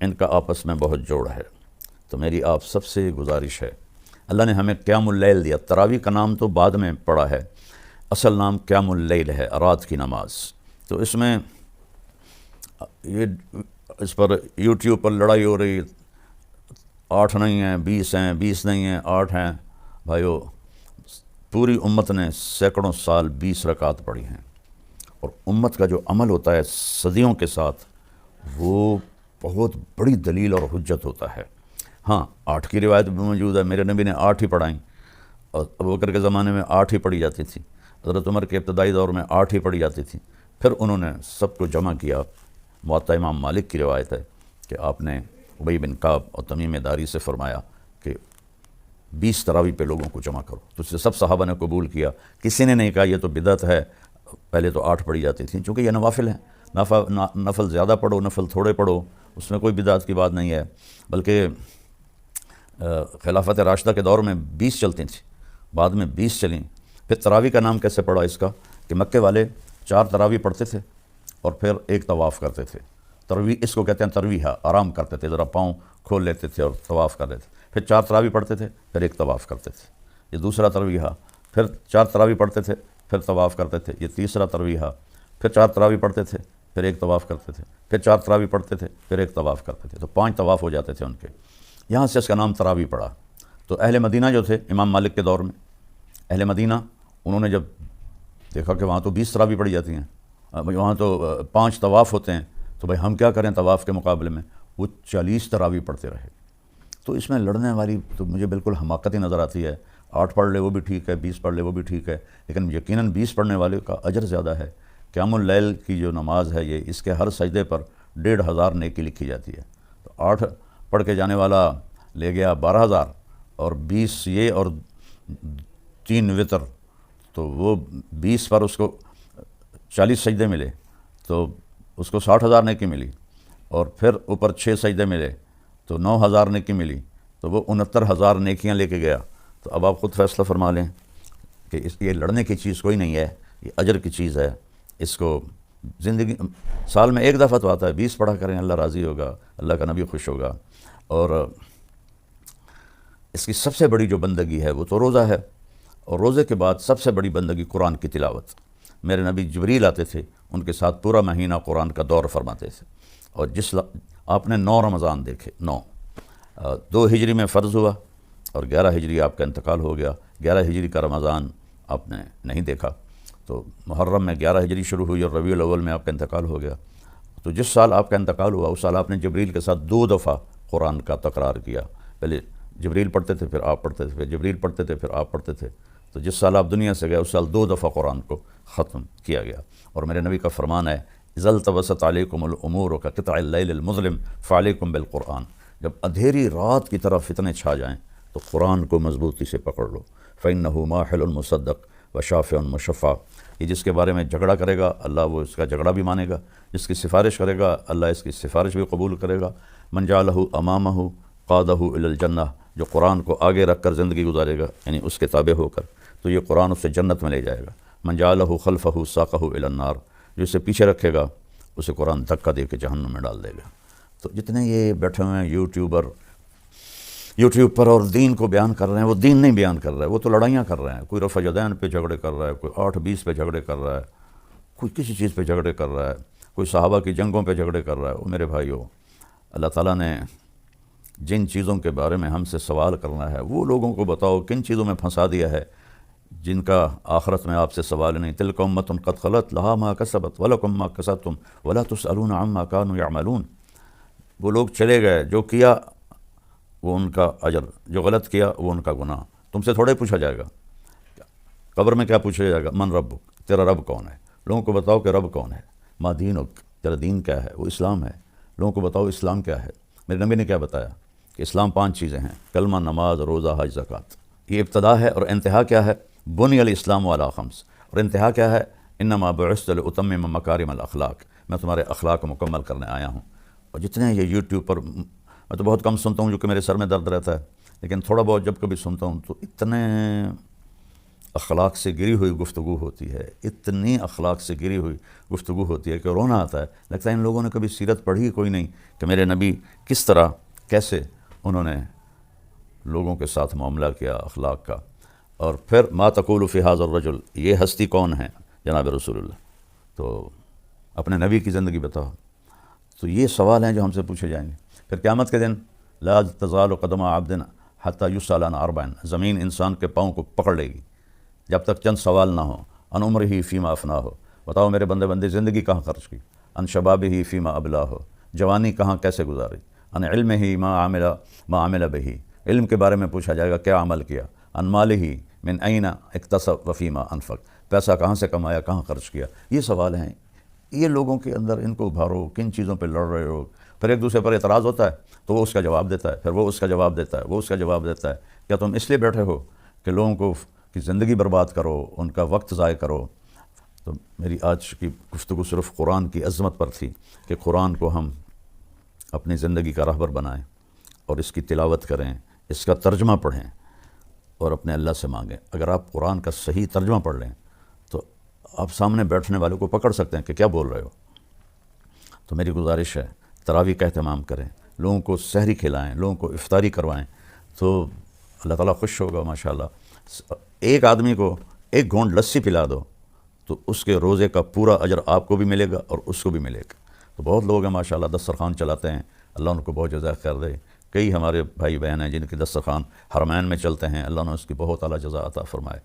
ان کا آپس میں بہت جوڑ ہے، تو میری آپ سب سے گزارش ہے، اللہ نے ہمیں قیام اللیل دیا، تراویح کا نام تو بعد میں پڑا ہے، اصل نام قیام اللیل ہے، رات کی نماز۔ تو اس میں یہ اس پر یوٹیوب پر لڑائی ہو رہی، 8 نہیں ہیں 20 ہیں، 20 نہیں ہیں 8 ہیں۔ بھائیو، پوری امت نے سینکڑوں سال 20 رکعت پڑھی ہیں، اور امت کا جو عمل ہوتا ہے صدیوں کے ساتھ، وہ بہت بڑی دلیل اور حجت ہوتا ہے۔ ہاں، 8 کی روایت بھی موجود ہے، میرے نبی نے 8 ہی پڑھائیں، اور ابوبکر کے زمانے میں 8 ہی پڑھی جاتی تھی، حضرت عمر کے ابتدائی دور میں 8 ہی پڑھی جاتی تھی، پھر انہوں نے سب کو جمع کیا۔ موطا امام مالک کی روایت ہے کہ آپ نے ابی بن کعب اور تمیم داری سے فرمایا کہ 20 تراویح پہ لوگوں کو جمع کرو، تو اس سے سب صحابہ نے قبول کیا، کسی نے نہیں کہا یہ تو بدعت ہے، پہلے تو 8 پڑھی جاتی تھیں، چونکہ یہ نوافل ہیں، نفل زیادہ پڑھو نفل تھوڑے پڑھو، اس میں کوئی بدعت کی بات نہیں ہے، بلکہ خلافت راشدہ کے دور میں 20 چلتی تھیں، بعد میں 20 چلیں۔ پھر تراویح کا نام کیسے پڑا اس کا کہ مکے والے 4 تراویح پڑھتے تھے اور پھر ایک طواف کرتے تھے، ترویح اس کو کہتے ہیں، ترویحہ، آرام کرتے تھے، ذرا پاؤں کھول لیتے تھے اور طواف کر لیتے تھے، پھر 4 تراویح پڑھتے تھے، پھر ایک طواف کرتے تھے، یہ دوسرا ترویحہ، پھر 4 تراویح پڑھتے تھے، پھر طواف کرتے تھے، یہ تیسرا ترویحہ، پھر 4 تراویح پڑھتے تھے، پھر ایک طواف کرتے تھے، پھر 4 تراویح پڑھتے تھے، پھر ایک طواف کرتے تھے، تو 5 طواف ہو جاتے تھے ان کے، یہاں سے اس کا نام تراویح پڑا۔ تو اہل مدینہ جو تھے امام مالک کے دور میں، اہل مدینہ انہوں نے جب دیکھا کہ وہاں تو 20 تراویح پڑھی جاتی ہیں، وہاں تو 5 طواف ہوتے ہیں، تو بھائی ہم کیا کریں طواف کے مقابلے میں، وہ 40 تراویح پڑھتے رہے۔ تو اس میں لڑنے والی تو مجھے بالکل حماقت ہی نظر آتی ہے، 8 پڑھ لے وہ بھی ٹھیک ہے، 20 پڑھ لے وہ بھی ٹھیک ہے، لیکن یقیناً 20 پڑھنے والے کا اجر زیادہ ہے۔ قیام اللیل کی جو نماز ہے، یہ اس کے ہر سجدے پر 1500 نیکی لکھی جاتی ہے، تو 8 پڑھ کے جانے والا لے گیا 12,000، اور 20 یہ اور 3 وطر، تو وہ 20 پر اس کو 40 سجدے ملے، تو اس کو 60,000 نیکی ملی، اور پھر اوپر 6 سجدے ملے تو 9,000 نیکی ملی، تو وہ 69,000 نیکیاں لے کے گیا۔ تو اب آپ خود فیصلہ فرما لیں کہ یہ لڑنے کی چیز کوئی نہیں ہے، یہ اجر کی چیز ہے، اس کو زندگی سال میں ایک دفعہ تو آتا ہے، 20 پڑھا کریں، اللہ راضی ہوگا، اللہ کا نبی خوش ہوگا۔ اور اس کی سب سے بڑی جو بندگی ہے وہ تو روزہ ہے، اور روزے کے بعد سب سے بڑی بندگی قرآن کی تلاوت۔ میرے نبی جبریل آتے تھے، ان کے ساتھ پورا مہینہ قرآن کا دور فرماتے تھے، اور آپ نے 9 رمضان دیکھے، 2 ہجری میں فرض ہوا اور 11 ہجری آپ کا انتقال ہو گیا، 11 ہجری کا رمضان آپ نے نہیں دیکھا، تو محرم میں 11 ہجری شروع ہوئی اور ربیع الاول میں آپ کا انتقال ہو گیا۔ تو جس سال آپ کا انتقال ہوا اس سال آپ نے جبریل کے ساتھ 2 دفعہ قرآن کا تکرار کیا، پہلے جبریل پڑھتے تھے پھر آپ پڑھتے تھے، پھر جبریل پڑھتے تھے پھر آپ پڑھتے تھے، تو جس سال آپ دنیا سے گئے اس سال 2 دفعہ قرآن کو ختم کیا گیا۔ اور میرے نبی کا فرمان ہے، اذا التبست علیکم الامور کقطع اللیل المظلم فعلیکم بالقرآن، جب اندھیری رات کی طرح فتنے چھا جائیں تو قرآن کو مضبوطی سے پکڑ لو، فإنہ ماحل مصدق وشافع مشفع، یہ جس کے بارے میں جھگڑا کرے گا اللہ وہ اس کا جھگڑا بھی مانے گا، جس کی سفارش کرے گا اللہ اس کی سفارش بھی قبول کرے گا، من جعلہ امامہ قادہ الی الجنہ، جو قرآن کو آگے رکھ کر زندگی گزارے گا یعنی اس کے تابع ہو کر، تو یہ قرآن اسے جنت میں لے جائے گا، من جعلہ خلفہ ساقہ الی النار، جو اسے پیچھے رکھے گا اسے قرآن دھکا دے کے جہنم میں ڈال دے گا۔ تو جتنے یہ بیٹھے ہوئے ہیں یوٹیوب پر اور دین کو بیان کر رہے ہیں، وہ دین نہیں بیان کر رہے، وہ تو لڑائیاں کر رہے ہیں، کوئی رفع یدین پہ جھگڑے کر رہا ہے، کوئی 8-20 پہ جھگڑے کر رہا ہے، کوئی کسی چیز پہ جھگڑے کر رہا ہے، کوئی صحابہ کی جنگوں پہ جھگڑے کر رہا ہے۔ وہ میرے بھائیو، اللہ تعالیٰ نے جن چیزوں کے بارے میں ہم سے سوال کرنا ہے وہ لوگوں کو بتاؤ کن چیزوں میں پھنسا دیا ہے جن کا آخرت میں آپ سے سوال نہیں۔ تلک امۃ قد خلت لہا ما کسبت ولکم ما کسبتم ولا تسألون عما كانوا يعملون، وہ لوگ چلے گئے، جو کیا وہ ان کا اجر، جو غلط کیا وہ ان کا گناہ، تم سے تھوڑے پوچھا جائے گا، قبر میں کیا پوچھا جائے گا، من ربک، تیرا رب کون ہے، لوگوں کو بتاؤ کہ رب کون ہے، ما دینک، تیرا دین کیا ہے، وہ اسلام ہے، لوگوں کو بتاؤ اسلام کیا ہے۔ میرے نبی نے کیا بتایا کہ اسلام 5 چیزیں ہیں، کلمہ، نماز، روزہ، حج، زکوٰۃ، یہ ابتدا ہے، اور انتہا کیا ہے، بنی الاسلام علی 5، اور انتہا کیا ہے، انما بعثت لاتمم مکارم الاخلاق، میں تمہارے اخلاق کو مکمل کرنے آیا ہوں۔ اور جتنے یہ یوٹیوب پر، میں تو بہت کم سنتا ہوں جو کہ میرے سر میں درد رہتا ہے، لیکن تھوڑا بہت جب کبھی سنتا ہوں تو اخلاق سے گری ہوئی گفتگو ہوتی ہے، اتنی اخلاق سے گری ہوئی گفتگو ہوتی ہے کہ رونا آتا ہے، لگتا ہے ان لوگوں نے کبھی سیرت پڑھی ہی کوئی نہیں کہ میرے نبی کس طرح کیسے انہوں نے لوگوں کے ساتھ معاملہ کیا اخلاق کا۔ اور پھر ما تقول فی ھذا الرجل، یہ ہستی کون ہے جناب رسول اللہ، تو اپنے نبی کی زندگی بتاؤ۔ تو یہ سوال ہیں جو ہم سے پوچھے جائیں گے۔ پھر قیامت کے دن لا تزال قدم عبد حتی یسأل عن اربع، زمین انسان کے پاؤں کو پکڑ لے گی جب تک چند سوال نہ ہوں۔ ان عمرہ فیما افنا ہو، بتاؤ میرے بندے زندگی کہاں خرچ کی۔ ان شبابہ فیما ابلا ہو، جوانی کہاں کیسے گزاری۔ ان علمہ ما عمل بہ، علم کے بارے میں پوچھا جائے گا کیا عمل کیا۔ ان مالہ من این اکتسب وفیما انفق، پیسہ کہاں سے کمایا کہاں خرچ کیا۔ یہ سوال ہیں، یہ لوگوں کے اندر ان کو ابھارو، کن چیزوں پہ لڑ رہے ہو۔ پھر ایک دوسرے پر اعتراض ہوتا ہے تو وہ اس کا جواب دیتا ہے، پھر وہ اس کا جواب دیتا ہے، وہ اس کا جواب دیتا ہے۔ کیا تم اس لیے بیٹھے ہو کہ لوگوں کو کی زندگی برباد کرو، ان کا وقت ضائع کرو؟ تو میری آج کی گفتگو صرف قرآن کی عظمت پر تھی کہ قرآن کو ہم اپنی زندگی کا راہبر بنائیں اور اس کی تلاوت کریں، اس کا ترجمہ پڑھیں اور اپنے اللہ سے مانگیں۔ اگر آپ قرآن کا صحیح ترجمہ پڑھ لیں تو آپ سامنے بیٹھنے والوں کو پکڑ سکتے ہیں کہ کیا بول رہے ہو۔ تو میری گزارش ہے تراویح کا اہتمام کریں، لوگوں کو سحری کھلائیں، لوگوں کو افطاری کروائیں، تو اللہ تعالیٰ خوش ہوگا ماشاءاللہ۔ ایک آدمی کو ایک گھونٹ لسی پلا دو تو اس کے روزے کا پورا اجر آپ کو بھی ملے گا اور اس کو بھی ملے گا۔ تو بہت لوگ ہیں ماشاءاللہ دسترخوان چلاتے ہیں، اللہ ان کو بہت جزا خیر دے۔ کئی ہمارے بھائی بہن ہیں جن کے دسترخوان حرمین میں چلتے ہیں، اللہ نے اس کی بہت اعلیٰ جزا عطا فرمائے۔